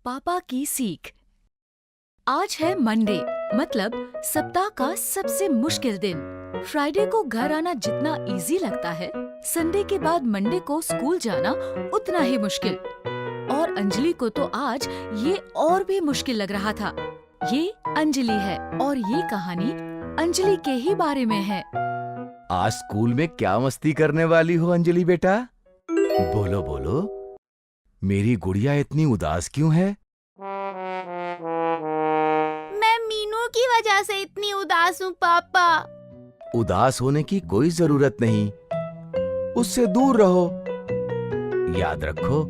पापा की सीख। आज है मंडे, मतलब सप्ताह का सबसे मुश्किल दिन। फ्राइडे को घर आना जितना इजी लगता है, संडे के बाद मंडे को स्कूल जाना उतना ही मुश्किल। और अंजलि को तो आज ये और भी मुश्किल लग रहा था। ये अंजलि है और ये कहानी अंजलि के ही बारे में है। आज स्कूल में क्या मस्ती करने वाली हो अंजलि बेटा? बोलो बोलो, मेरी गुड़िया इतनी उदास क्यों है? मैं मीनू की वजह से इतनी उदास हूँ पापा। उदास होने की कोई जरूरत नहीं, उससे दूर रहो। याद रखो,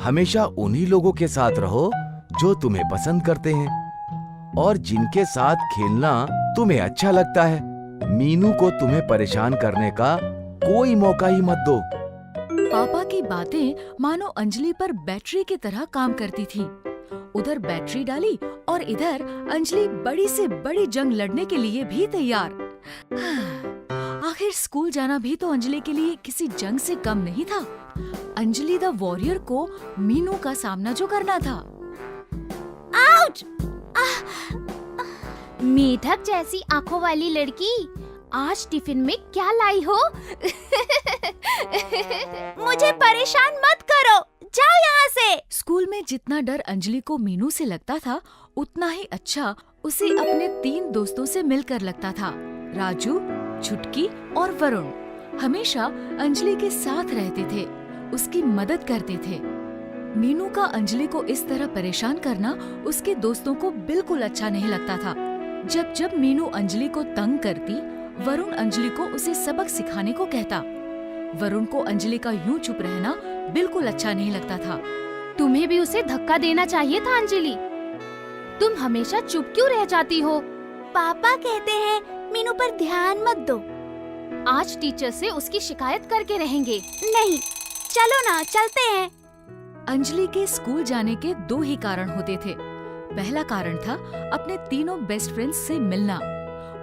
हमेशा उन्हीं लोगों के साथ रहो जो तुम्हें पसंद करते हैं और जिनके साथ खेलना तुम्हें अच्छा लगता है। मीनू को तुम्हें परेशान करने का कोई मौका ही मत दो। पापा की बातें मानो अंजलि पर बैटरी की तरह काम करती थी। उधर बैटरी डाली और इधर अंजलि बड़ी से बड़ी जंग लड़ने के लिए भी तैयार। आखिर स्कूल जाना भी तो अंजलि के लिए किसी जंग से कम नहीं था। अंजलि द वॉरियर को मीनू का सामना जो करना था। आउच! मेढक जैसी आंखों वाली लड़की, आज टिफिन में क्या लाई हो? मुझे परेशान मत करो, जाओ यहाँ से। स्कूल में जितना डर अंजलि को मीनू से लगता था, उतना ही अच्छा उसे अपने 3 दोस्तों से मिलकर लगता था। राजू, छुटकी और वरुण हमेशा अंजलि के साथ रहते थे, उसकी मदद करते थे। मीनू का अंजलि को इस तरह परेशान करना उसके दोस्तों को बिल्कुल अच्छा नहीं लगता था। जब जब मीनू अंजलि को तंग करती, वरुण अंजलि को उसे सबक सिखाने को कहता। वरुण को अंजलि का यूं चुप रहना बिल्कुल अच्छा नहीं लगता था। तुम्हें भी उसे धक्का देना चाहिए था अंजलि। तुम हमेशा चुप क्यों रह जाती हो? पापा कहते हैं मीनू पर ध्यान मत दो। आज टीचर से उसकी शिकायत करके रहेंगे। नहीं, चलो ना, चलते हैं। अंजलि के स्कूल जाने के 2 ही कारण होते थे। पहला कारण था अपने तीनों बेस्ट फ्रेंड्स से मिलना,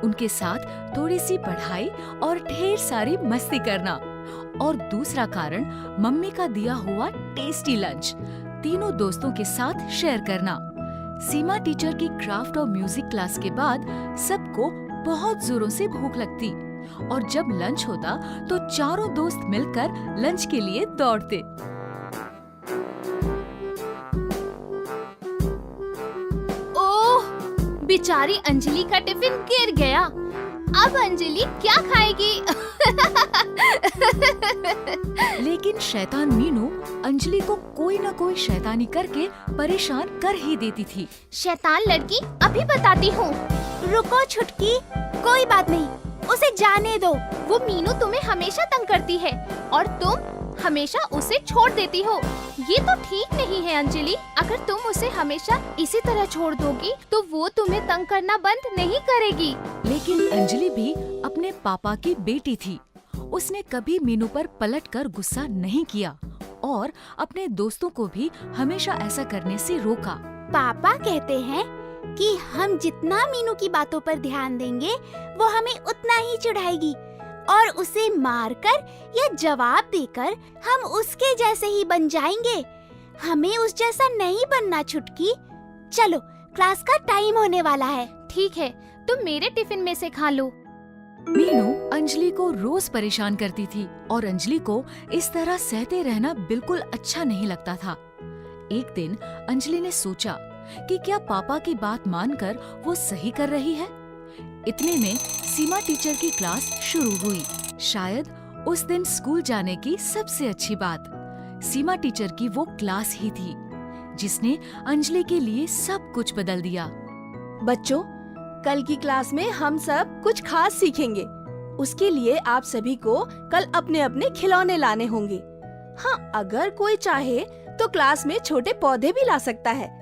उनके साथ थोड़ी सी पढ़ाई और ढेर सारी मस्ती करना। और दूसरा कारण मम्मी का दिया हुआ टेस्टी लंच तीनों दोस्तों के साथ शेयर करना। सीमा टीचर की क्राफ्ट और म्यूजिक क्लास के बाद सबको बहुत जोरों से भूख लगती और जब लंच होता तो चारों दोस्त मिलकर लंच के लिए दौड़ते। ओह, बेचारी अंजलि का टिफिन गिर गया। अब अंजलि क्या खाएगी? लेकिन शैतान मीनू अंजलि को कोई न कोई शैतानी करके परेशान कर ही देती थी। शैतान लड़की, अभी बताती हूँ। रुको छुटकी, कोई बात नहीं, उसे जाने दो। वो मीनू तुम्हें हमेशा तंग करती है और तुम हमेशा उसे छोड़ देती हो। ये तो ठीक नहीं है अंजलि। अगर तुम उसे हमेशा इसी तरह छोड़ दोगी तो वो तुम्हें तंग करना बंद नहीं करेगी। लेकिन अंजलि भी अपने पापा की बेटी थी। उसने कभी मीनू पर पलटकर गुस्सा नहीं किया और अपने दोस्तों को भी हमेशा ऐसा करने से रोका। पापा कहते हैं कि हम जितना मीनू की बातों पर ध्यान देंगे, वो हमें उतना ही चिढ़ाएगी और उसे मारकर या जवाब देकर हम उसके जैसे ही बन जाएंगे। हमें उस जैसा नहीं बनना छुटकी। चलो, क्लास का टाइम होने वाला है। ठीक है, तुम मेरे टिफिन में से खा लो। मीनू अंजलि को रोज परेशान करती थी और अंजलि को इस तरह सहते रहना बिल्कुल अच्छा नहीं लगता था। एक दिन अंजलि ने सोचा कि क्या पापा की बात मानकर वो सही कर रही है। इतने में सीमा टीचर की क्लास शुरू हुई। शायद उस दिन स्कूल जाने की सबसे अच्छी बात सीमा टीचर की वो क्लास ही थी, जिसने अंजलि के लिए सब कुछ बदल दिया। बच्चों, कल की क्लास में हम सब कुछ खास सीखेंगे। उसके लिए आप सभी को कल अपने अपने खिलौने लाने होंगे। हाँ, अगर कोई चाहे तो क्लास में छोटे पौधे भी ला सकता है।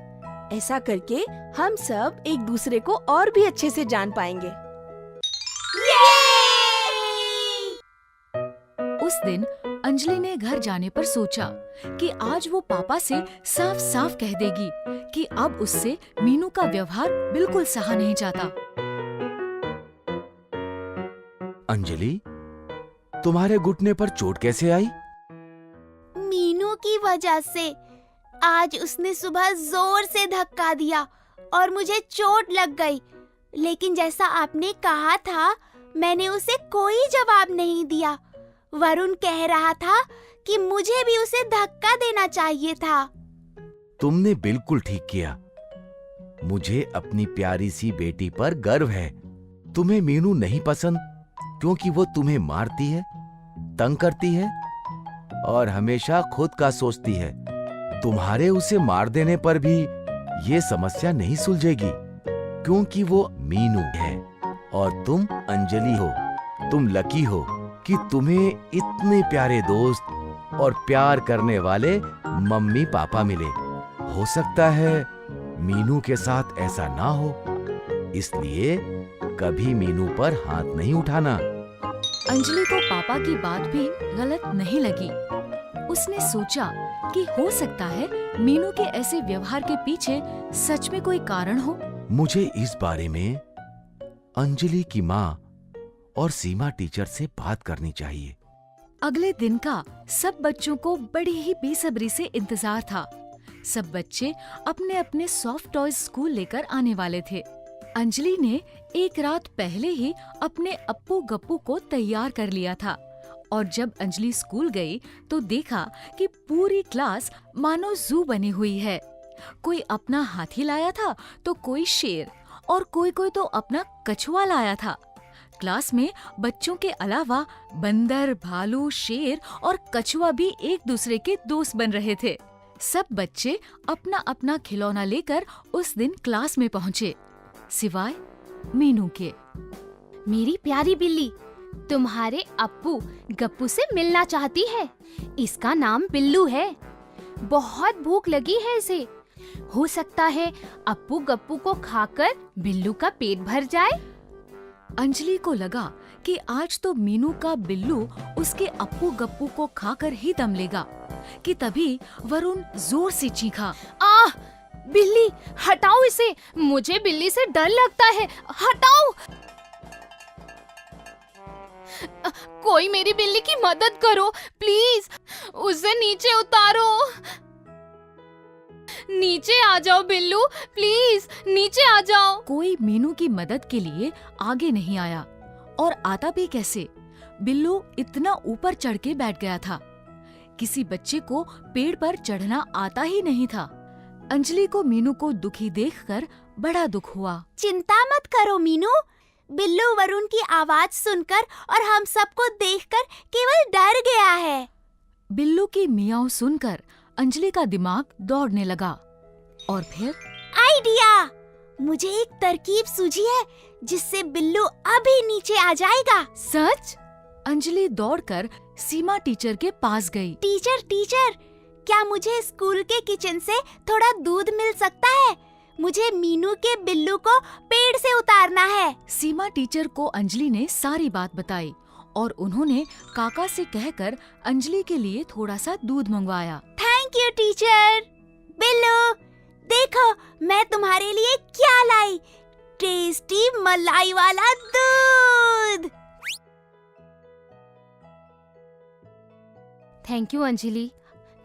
ऐसा करके हम सब एक दूसरे को और भी अच्छे से जान पाएंगे। उस दिन अंजलि ने घर जाने पर सोचा कि आज वो पापा से साफ साफ कह देगी कि अब उससे मीनू का व्यवहार बिल्कुल सहा नहीं जाता। अंजलि, तुम्हारे घुटने पर चोट कैसे आई? मीनू की वजह से। आज उसने सुबह जोर से धक्का दिया और मुझे चोट लग गई, लेकिन जैसा आपने कहा था मैंने उसे कोई जवाब नहीं दिया। वरुण कह रहा था कि मुझे भी उसे धक्का देना चाहिए था। तुमने बिल्कुल ठीक किया। मुझे अपनी प्यारी सी बेटी पर गर्व है। तुम्हें मीनू नहीं पसंद क्योंकि वो तुम्हें मारती है, तंग करती है और हमेशा खुद का सोचती है। तुम्हारे उसे मार देने पर भी ये समस्या नहीं सुलझेगी क्योंकि वो मीनू है और तुम अंजलि हो। तुम लकी हो कि तुम्हें इतने प्यारे दोस्त और प्यार करने वाले मम्मी पापा मिले। हो सकता है मीनू के साथ ऐसा ना हो, इसलिए कभी मीनू पर हाथ नहीं उठाना। अंजलि को पापा की बात भी गलत नहीं लगी। उसने सोचा कि हो सकता है मीनू के ऐसे व्यवहार के पीछे सच में कोई कारण हो। मुझे इस बारे में अंजलि की माँ और सीमा टीचर से बात करनी चाहिए। अगले दिन का सब बच्चों को बड़ी ही बेसब्री से इंतजार था। सब बच्चे अपने अपने सॉफ्ट टॉयज स्कूल लेकर आने वाले थे। अंजलि ने एक रात पहले ही अपने अप्पू गप्पू को तैयार कर लिया था और जब अंजलि स्कूल गई तो देखा कि पूरी क्लास मानो जू बनी हुई है। कोई अपना हाथी लाया था तो कोई शेर और कोई तो अपना कछुआ लाया था। क्लास में बच्चों के अलावा बंदर, भालू, शेर और कछुआ भी एक दूसरे के दोस्त बन रहे थे। सब बच्चे अपना अपना खिलौना लेकर उस दिन क्लास में पहुँचे, सिवाय मीनू के। मेरी प्यारी बिल्ली तुम्हारे अप्पू गप्पू से मिलना चाहती है। इसका नाम बिल्लू है। बहुत भूख लगी है इसे। हो सकता है अप्पू गप्पू को खाकर बिल्लू का पेट भर जाए। अंजलि को लगा कि आज तो मीनू का बिल्लू उसके अप्पू गप्पू को खाकर ही दम लेगा कि तभी वरुण जोर से चीखा, आह! बिल्ली, हटाओ इसे। मुझे बिल्ली से डर लगता है। हटाओ! कोई मेरी बिल्ली की मदद करो प्लीज। उसे नीचे उतारो। नीचे आ जाओ बिल्लू, प्लीज नीचे आ जाओ। कोई मीनू की मदद के लिए आगे नहीं आया और आता भी कैसे। बिल्लू इतना ऊपर चढ़ के बैठ गया था। किसी बच्चे को पेड़ पर चढ़ना आता ही नहीं था। अंजलि को मीनू को दुखी देखकर बड़ा दुख हुआ। चिंता मत करो मीनू। बिल्लू वरुण की आवाज सुनकर और हम सबको देखकर केवल डर गया है। बिल्लू की मियाऊ सुनकर अंजलि का दिमाग दौड़ने लगा और फिर आइडिया! मुझे एक तरकीब सूझी है जिससे बिल्लू अभी नीचे आ जाएगा। सच? अंजलि दौड़कर सीमा टीचर के पास गई। टीचर, क्या मुझे स्कूल के किचन से थोड़ा दूध मिल सकता है? मुझे मीनू के बिल्लू को पेड़ से उतारना है। सीमा टीचर को अंजलि ने सारी बात बताई और उन्होंने काका से कहकर अंजलि के लिए थोड़ा सा दूध मंगवाया। Thank you teacher. बिल्लू, देखो मैं तुम्हारे लिए क्या लाई। टेस्टी मलाई वाला दूध। Thank you Anjali.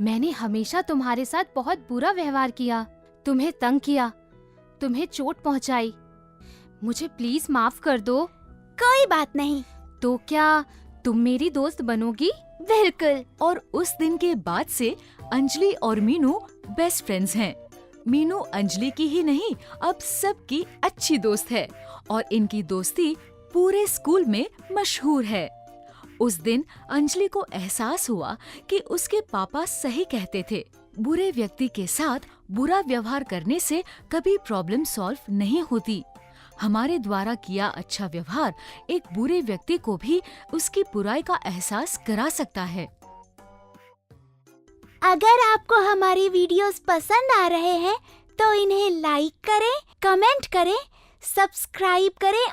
मैंने हमेशा तुम्हारे साथ बहुत बुरा व्यवहार किया, तुम्हें तंग किया, तुम्हें चोट पहुंचाई। मुझे प्लीज माफ कर दो। कोई बात नहीं। तो क्या तुम मेरी दोस्त बनोगी? बिल्कुल। और उस दिन के बाद से अंजलि और मीनू बेस्ट फ्रेंड्स हैं। मीनू अंजलि की ही नहीं, अब सबकी अच्छी दोस्त है और इनकी दोस्ती पूरे स्कूल में मशहूर है। उस दिन अंजलि को एहसास हुआ कि उसके पापा सही कहते थे। बुरे व्यक्ति के साथ बुरा व्यवहार करने से कभी प्रॉब्लम सॉल्व नहीं होती। हमारे द्वारा किया अच्छा व्यवहार एक बुरे व्यक्ति को भी उसकी बुराई का एहसास करा सकता है। अगर आपको हमारी वीडियोस पसंद आ रहे हैं तो इन्हें लाइक करें, कमेंट करें, सब्सक्राइब करें